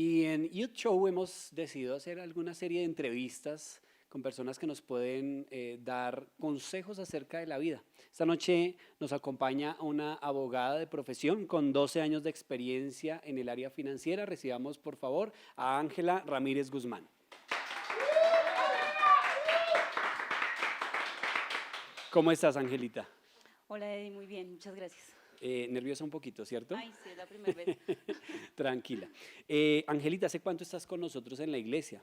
Y en Youth Show hemos decidido hacer alguna serie de entrevistas con personas que nos pueden dar consejos acerca de la vida. Esta noche nos acompaña una abogada de profesión con 12 años de experiencia en el área financiera. Recibamos, por favor, a Ángela Ramírez Guzmán. ¿Cómo estás, Angelita? Hola, Eddie, muy bien, muchas gracias. Nerviosa un poquito, ¿cierto? Ay, sí, es la primera vez. Tranquila. Angelita, ¿hace cuánto estás con nosotros en la iglesia?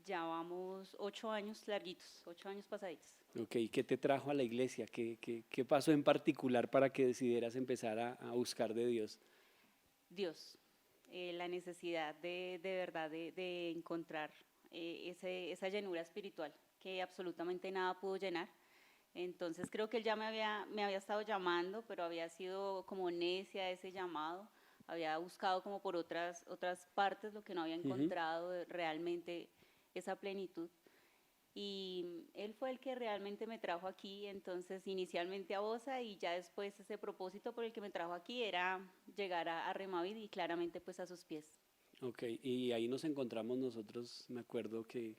Ya vamos 8 años larguitos, 8 años pasaditos. Ok, ¿qué te trajo a la iglesia? ¿Qué pasó en particular para que decidieras empezar a buscar de Dios? Dios, la necesidad de verdad de encontrar esa llenura espiritual que absolutamente nada pudo llenar. Entonces creo que él ya me había estado llamando, pero había sido como necia ese llamado. Había buscado como por otras partes lo que no había Ujú. encontrado realmente esa plenitud. Y él fue el que realmente me trajo aquí, entonces inicialmente a Bosa y ya después ese propósito por el que me trajo aquí era llegar a Remavid y claramente pues a sus pies. Ok, y ahí nos encontramos nosotros, me acuerdo que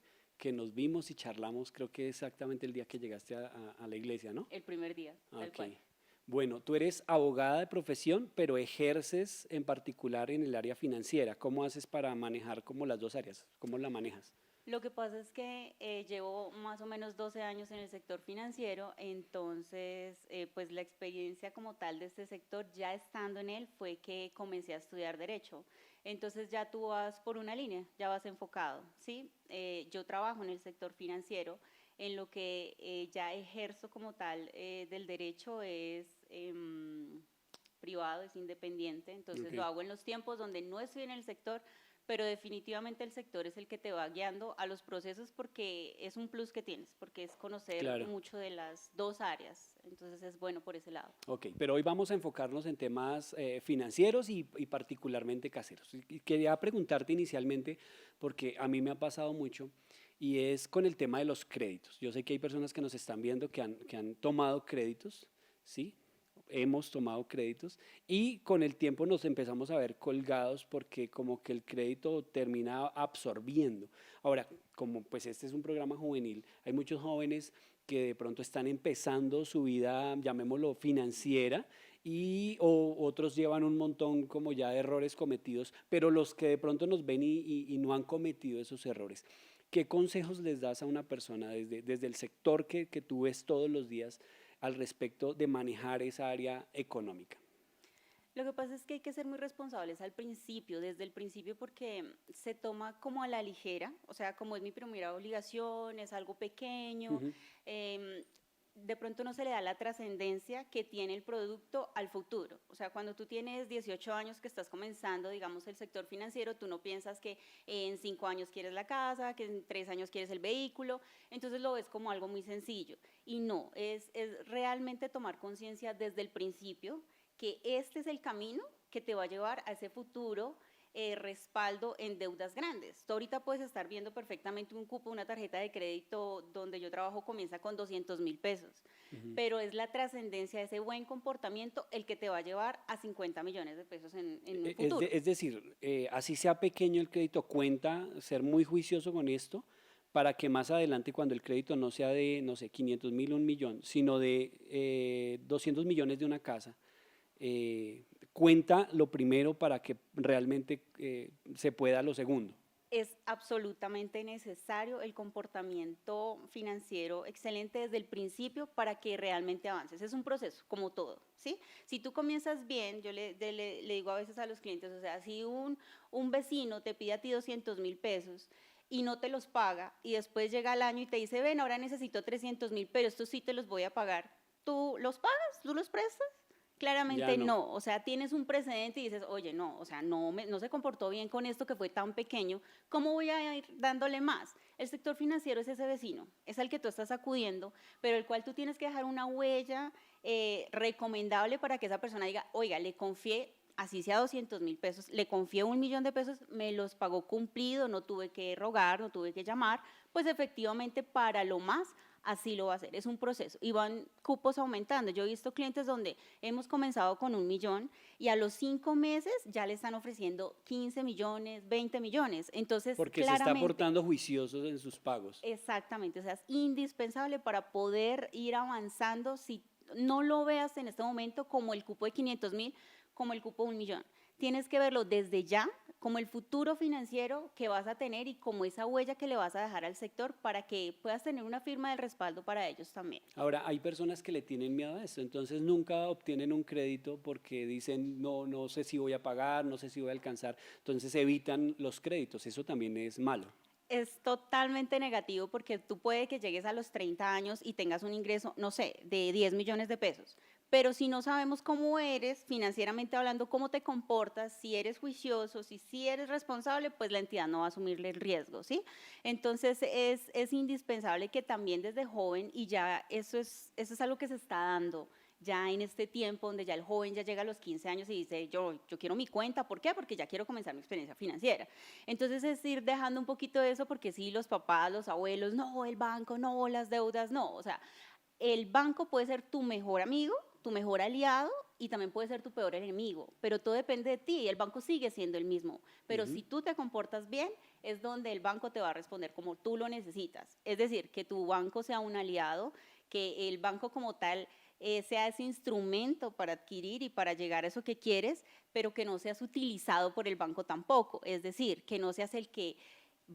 nos vimos y charlamos, creo que exactamente el día que llegaste a la iglesia, ¿no? El primer día, tal Ok. cual. Bueno, tú eres abogada de profesión, pero ejerces en particular en el área financiera. ¿Cómo haces para manejar como las dos áreas? ¿Cómo la manejas? Lo que pasa es que llevo más o menos 12 años en el sector financiero, entonces pues la experiencia como tal de este sector, ya estando en él, fue que comencé a estudiar Derecho. Entonces ya tú vas por una línea, ya vas enfocado, ¿sí? Yo trabajo en el sector financiero, en lo que ya ejerzo como tal del derecho es privado, es independiente, entonces lo Ok, hago en los tiempos donde no estoy en el sector, pero definitivamente el sector es el que te va guiando a los procesos porque es un plus que tienes, porque es conocer claro. mucho de las dos áreas, entonces es bueno por ese lado. Ok, pero hoy vamos a enfocarnos en temas financieros y particularmente caseros. Y quería preguntarte inicialmente, porque a mí me ha pasado mucho, y es con el tema de los créditos. Yo sé que hay personas que nos están viendo que han tomado créditos, ¿sí? Hemos tomado créditos y con el tiempo nos empezamos a ver colgados porque como que el crédito termina absorbiendo. Ahora, como pues este es un programa juvenil, hay muchos jóvenes que de pronto están empezando su vida, llamémoslo financiera, y o otros llevan un montón como ya de errores cometidos, pero los que de pronto nos ven y no han cometido esos errores. ¿Qué consejos les das a una persona desde el sector que tú ves todos los días al respecto de manejar esa área económica? Lo que pasa es que hay que ser muy responsables al principio, desde el principio, porque se toma como a la ligera, o sea, como es mi primera obligación, es algo pequeño, Ujú. eh, de pronto no se le da la trascendencia que tiene el producto al futuro. O sea, cuando tú tienes 18 años que estás comenzando, digamos, el sector financiero, tú no piensas que en 5 años quieres la casa, que en 3 años quieres el vehículo, entonces lo ves como algo muy sencillo. Y no, es realmente tomar conciencia desde el principio que este es el camino que te va a llevar a ese futuro respaldo en deudas grandes. Tú ahorita puedes estar viendo perfectamente un cupo, una tarjeta de crédito donde yo trabajo comienza con 200.000 pesos, pero es la trascendencia de ese buen comportamiento el que te va a llevar a 50 millones de pesos en un Es, futuro. es decir, así sea pequeño el crédito, cuenta ser muy juicioso con esto para que más adelante cuando el crédito no sea de, no sé, 500.000, 1 millón, sino de 200 millones de una casa, cuenta lo primero para que realmente se pueda lo segundo. Es absolutamente necesario el comportamiento financiero excelente desde el principio para que realmente avances. Es un proceso, como todo, ¿sí? Si tú comienzas bien, yo le digo a veces a los clientes, o sea, si un vecino te pide a ti 200.000 pesos y no te los paga y después llega el año y te dice, ven, ahora necesito 300.000, pero estos sí te los voy a pagar, ¿tú los pagas? ¿Tú los prestas? Ya Claramente no. no, o sea, tienes un precedente y dices, oye, no, o sea, no se comportó bien con esto que fue tan pequeño, ¿cómo voy a ir dándole más? El sector financiero es ese vecino, es al que tú estás acudiendo, pero el cual tú tienes que dejar una huella recomendable para que esa persona diga, oiga, le confié, así sea 200.000 pesos, le confié 1 millón de pesos, me los pagó cumplido, no tuve que rogar, no tuve que llamar, pues efectivamente para lo más así lo va a hacer. Es un proceso y van cupos aumentando. Yo he visto clientes donde hemos comenzado con 1.000.000 y a los 5 meses ya le están ofreciendo 15 millones, 20 millones. Entonces, Porque se está claramente, portando juiciosos en sus pagos. exactamente, o sea, es indispensable para poder ir avanzando. Si no lo veas en este momento como el cupo de 500.000, como el cupo de 1.000.000. Tienes que verlo desde ya como el futuro financiero que vas a tener y como esa huella que le vas a dejar al sector para que puedas tener una firma de respaldo para ellos también. Ahora, hay personas que le tienen miedo a esto, entonces nunca obtienen un crédito porque dicen, no, no sé si voy a pagar, no sé si voy a alcanzar, entonces evitan los créditos, eso también es malo. Es totalmente negativo porque tú puede que llegues a los 30 años y tengas un ingreso, no sé, de 10 millones de pesos. Pero si no sabemos cómo eres, financieramente hablando, cómo te comportas, si eres juicioso, si eres responsable, pues la entidad no va a asumirle el riesgo, ¿sí? Entonces es indispensable que también desde joven, y ya eso es algo que se está dando ya en este tiempo donde ya el joven ya llega a los 15 años y dice, yo quiero mi cuenta, ¿por qué? Porque ya quiero comenzar mi experiencia financiera. Entonces es ir dejando un poquito de eso porque sí, los papás, los abuelos, no, el banco, no, las deudas, no. O sea, el banco puede ser tu mejor amigo, tu mejor aliado y también puede ser tu peor enemigo, pero todo depende de ti y el banco sigue siendo el mismo. Pero Ujú. si tú te comportas bien, es donde el banco te va a responder como tú lo necesitas. Es decir, que tu banco sea un aliado, que el banco como tal sea ese instrumento para adquirir y para llegar a eso que quieres, pero que no seas utilizado por el banco tampoco. Es decir, que no seas el que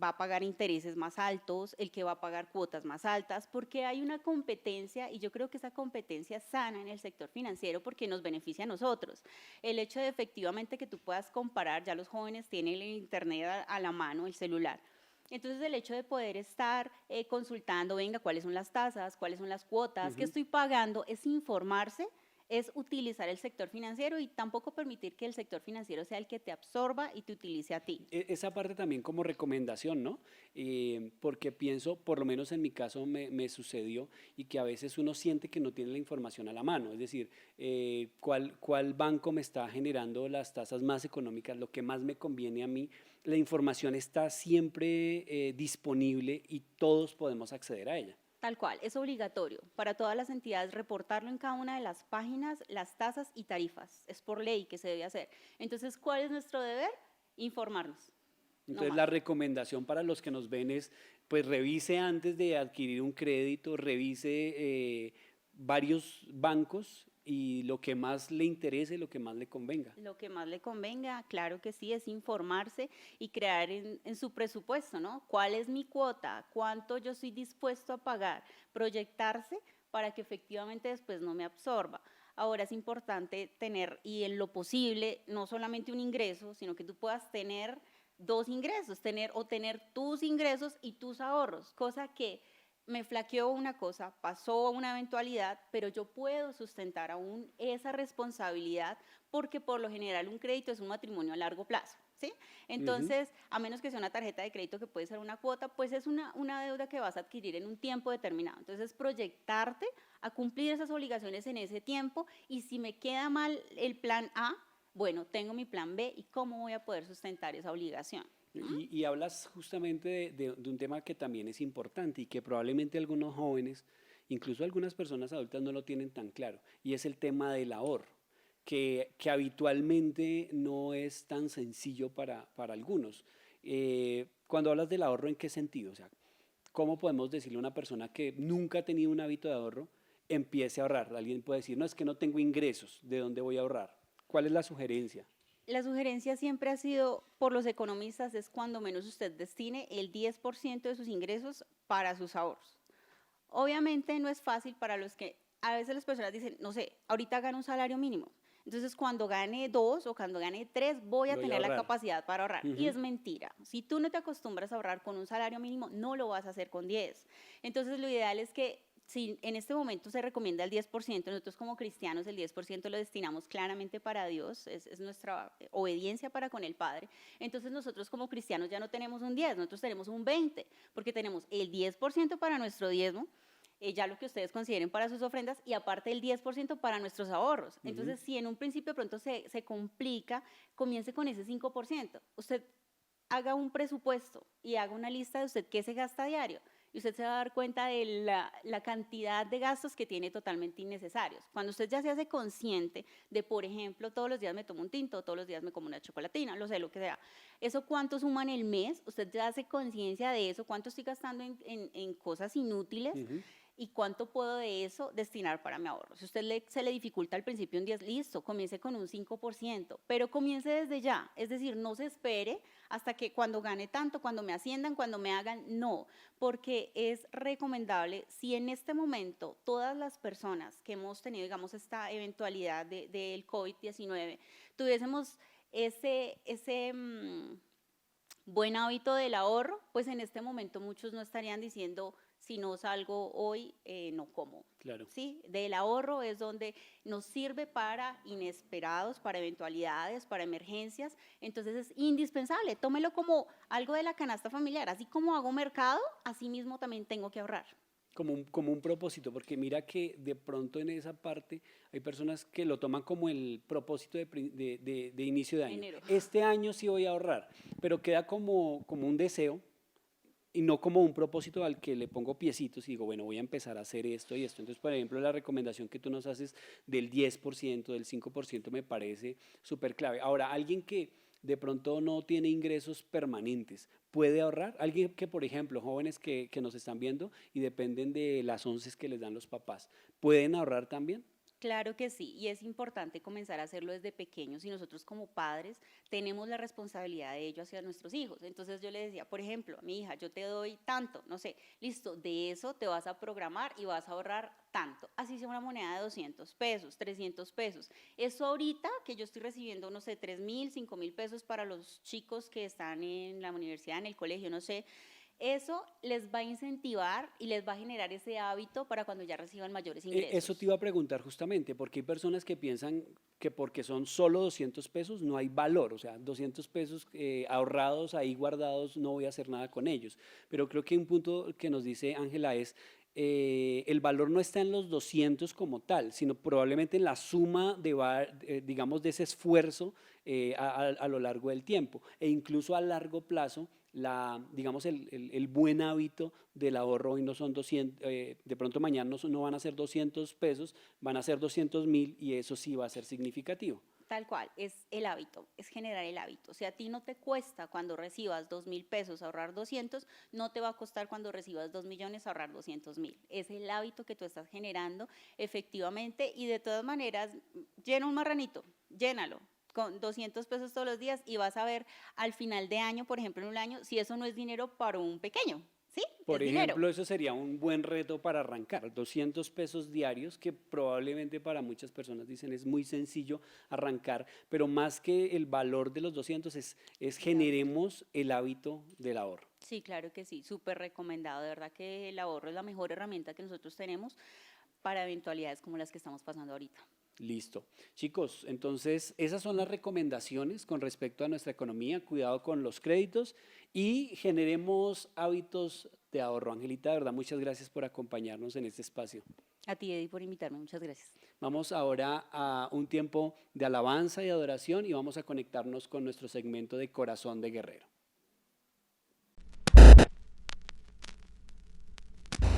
va a pagar intereses más altos, el que va a pagar cuotas más altas, porque hay una competencia y yo creo que esa competencia es sana en el sector financiero porque nos beneficia a nosotros. El hecho de efectivamente que tú puedas comparar, ya los jóvenes tienen el internet a la mano, el celular. Entonces el hecho de poder estar consultando, venga, cuáles son las tasas, cuáles son las cuotas, qué Ujú. estoy pagando, es informarse, es utilizar el sector financiero y tampoco permitir que el sector financiero sea el que te absorba y te utilice a ti. Esa parte también como recomendación, ¿no? Porque pienso, por lo menos en mi caso me sucedió, y que a veces uno siente que no tiene la información a la mano, es decir, cuál banco me está generando las tasas más económicas, lo que más me conviene a mí. La información está siempre disponible y todos podemos acceder a ella. Tal cual, es obligatorio para todas las entidades reportarlo en cada una de las páginas, las tasas y tarifas. Es por ley que se debe hacer. Entonces, ¿cuál es nuestro deber? Informarnos, no Entonces, más. la recomendación para los que nos ven es, pues revise antes de adquirir un crédito, revise varios bancos y lo que más le interese, lo que más le convenga. Lo que más le convenga, claro que sí, es informarse y crear en su presupuesto, ¿no? ¿Cuál es mi cuota? ¿Cuánto yo estoy dispuesto a pagar? Proyectarse para que efectivamente después no me absorba. Ahora es importante tener, y en lo posible, no solamente un ingreso, sino que tú puedas tener dos ingresos, tener tus ingresos y tus ahorros, cosa que me flaqueó una cosa, pasó una eventualidad, pero yo puedo sustentar aún esa responsabilidad porque por lo general un crédito es un matrimonio a largo plazo, ¿sí? Ujú. Entonces, a menos que sea una tarjeta de crédito que puede ser una cuota, pues es una deuda que vas a adquirir en un tiempo determinado. Entonces, proyectarte a cumplir esas obligaciones en ese tiempo y si me queda mal el plan A, bueno, tengo mi plan B y cómo voy a poder sustentar esa obligación. ¿Mm? Y hablas justamente de un tema que también es importante y que probablemente algunos jóvenes, incluso algunas personas adultas no lo tienen tan claro, y es el tema del ahorro, que habitualmente no es tan sencillo para algunos. Cuando hablas del ahorro, ¿en qué sentido? O sea, ¿cómo podemos decirle a una persona que nunca ha tenido un hábito de ahorro, empiece a ahorrar? Alguien puede decir, no, es que no tengo ingresos, ¿de dónde voy a ahorrar? ¿Cuál es la sugerencia? La sugerencia siempre ha sido, por los economistas, es cuando menos usted destine el 10% de sus ingresos para sus ahorros. Obviamente no es fácil para los que a veces las personas dicen, no sé, ahorita gano un salario mínimo. Entonces, cuando gane 2 o cuando gane 3 voy a Voy a tener la ahorrar. capacidad para ahorrar. Y Ujú. es mentira. Si tú no te acostumbras a ahorrar con un salario mínimo, no lo vas a hacer con 10. Entonces, lo ideal es que si en este momento se recomienda el 10%, nosotros como cristianos el 10% lo destinamos claramente para Dios, es nuestra obediencia para con el Padre. Entonces, nosotros como cristianos ya no tenemos un 10, nosotros tenemos un 20, porque tenemos el 10% para nuestro diezmo, ya lo que ustedes consideren para sus ofrendas y aparte el 10% para nuestros ahorros. Ujú. Entonces, si en un principio de pronto se complica, comience con ese 5%. Usted haga un presupuesto y haga una lista de usted qué se gasta a diario. y usted se va a dar cuenta de la cantidad de gastos que tiene totalmente innecesarios. Cuando usted ya se hace consciente de, por ejemplo, todos los días me tomo un tinto, todos los días me como una chocolatina, lo sé, lo que sea, eso cuánto suma en el mes, usted ya hace conciencia de eso, cuánto estoy gastando en cosas inútiles, Ujú. y cuánto puedo de eso destinar para mi ahorro. Si usted se le dificulta al principio un 10, listo, comience con un 5%, pero comience desde ya, es decir, no se espere hasta que cuando gane tanto, cuando me asciendan, cuando me hagan, no, porque es recomendable, si en este momento todas las personas que hemos tenido, digamos, esta eventualidad del COVID-19, tuviésemos ese buen hábito del ahorro, pues en este momento muchos no estarían diciendo, si no salgo hoy, no como. Claro. ¿Sí? Del ahorro es donde nos sirve para inesperados, para eventualidades, para emergencias. Entonces es indispensable. Tómelo como algo de la canasta familiar. Así como hago mercado, así mismo también tengo que ahorrar. Como un propósito, porque mira que de pronto en esa parte hay personas que lo toman como el propósito de inicio de año. Enero. Este año sí voy a ahorrar, pero queda como un deseo y no como un propósito al que le pongo piecitos y digo, bueno, voy a empezar a hacer esto y esto. Entonces, por ejemplo, la recomendación que tú nos haces del 10%, del 5% me parece súper clave. Ahora, alguien que de pronto no tiene ingresos permanentes, ¿puede ahorrar? Alguien que, por ejemplo, jóvenes que nos están viendo y dependen de las onces que les dan los papás, ¿pueden ahorrar también? Claro que sí, y es importante comenzar a hacerlo desde pequeños y nosotros como padres tenemos la responsabilidad de ello hacia nuestros hijos. Entonces yo le decía, por ejemplo, a mi hija, yo te doy tanto, no sé, listo, de eso te vas a programar y vas a ahorrar tanto. Así sea una moneda de 200 pesos, 300 pesos. Eso ahorita que yo estoy recibiendo, no sé, 3.000, 5.000 pesos para los chicos que están en la universidad, en el colegio, no sé, eso les va a incentivar y les va a generar ese hábito para cuando ya reciban mayores Eso te ingresos. iba a preguntar justamente, porque hay personas que piensan que porque son solo 200 pesos no hay valor, o sea, 200 pesos ahorrados ahí guardados, no voy a hacer nada con ellos. Pero creo que un punto que nos dice Ángela es, el valor no está en los 200 como tal, sino probablemente en la suma digamos, de ese esfuerzo a lo largo del tiempo e incluso a largo plazo digamos, el buen hábito del ahorro hoy no son 200, de pronto mañana no van a ser 200 pesos, van a ser 200.000 y eso sí va a ser significativo. Tal cual, es el hábito, es generar el hábito. Si a ti no te cuesta cuando recibas 2.000 pesos ahorrar 200, no te va a costar cuando recibas 2 millones ahorrar 200.000. Es el hábito que tú estás generando efectivamente y de todas maneras, llena un marranito, llénalo con 200 pesos todos los días y vas a ver al final de año, por ejemplo en un año, si eso no es dinero para un pequeño, ¿sí? Es Por dinero. ejemplo, eso sería un buen reto para arrancar, 200 pesos diarios, que probablemente para muchas personas dicen es muy sencillo arrancar, pero más que el valor de los 200 es El hábito. generemos el hábito del ahorro. Sí, claro que sí, súper recomendado. De verdad que el ahorro es la mejor herramienta que nosotros tenemos para eventualidades como las que estamos pasando ahorita. Listo. Chicos, entonces esas son las recomendaciones con respecto a nuestra economía. Cuidado con los créditos y generemos hábitos de ahorro. Angelita, de verdad, muchas gracias por acompañarnos en este espacio. A ti, Eddie, por invitarme. Muchas gracias. Vamos ahora a un tiempo de alabanza y adoración y vamos a conectarnos con nuestro segmento de Corazón de Guerrero.